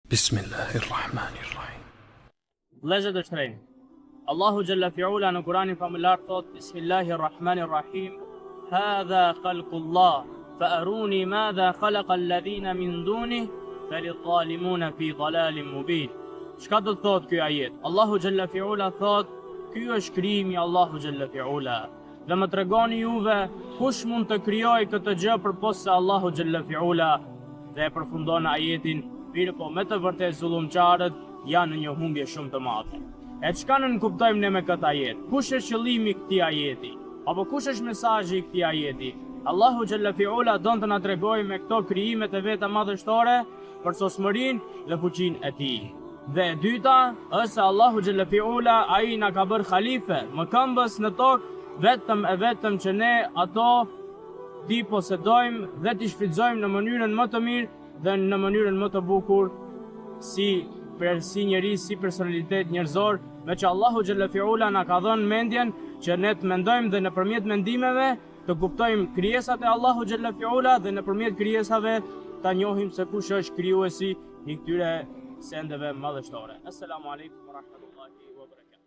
Bismillahirrahmanirrahim. Vëllezër të shtrenjtë, Allahu Jalla fi'ula në Kur'anin famullar thot: Bismillahirrahmanirrahim, Hadha khalqullah, fa aruni madha khalaqa alladhina min dunih, falidh-dhalimuna fi dhalalin mubin. Çka do të thot ky ajet? Allahu Jalla fi'ula thot: ky është krijimi i Allahu Jalla fi'ula. Dhe më tregoni juve kush mund të krijojë këtë gjë përposë se Allahu Jalla fi'ula. Dhe e përfundon ajetin: mirë po me të vërtet zullumçarët janë në një humbje shumë të madhe. E çka nënkuptojmë ne me këtë ajet? Kush është qëllimi i këtij ajeti? Apo kush është mesazhi i këtij ajeti? Allahu Jalla fi'ula don të na tregojë me këto krijimet e veta madhështore për sosmërinë dhe fuqinë e tij. Dhe e dyta është se Allahu Jalla fi'ula ai na ka bërë khalife, mëkëmbës në tokë, vetëm që ne ato ti posedojmë dhe ti shfrytëzojmë në mënyrën më të mirë dhe në mënyrën më të bukur si njeri, si personalitet njerëzor, me që Allahu Jalla fi'ula na ka dhënë mendjen që ne të mendojmë dhe nëpërmjet mendimeve të kuptojmë krijesat e Allahu Jalla fi'ula dhe nëpërmjet krijesave ta njohim se kush është krijuesi i këtyre sendeve madhështore. Assalamu alaikum wa rahmatullahi wa barakatuh.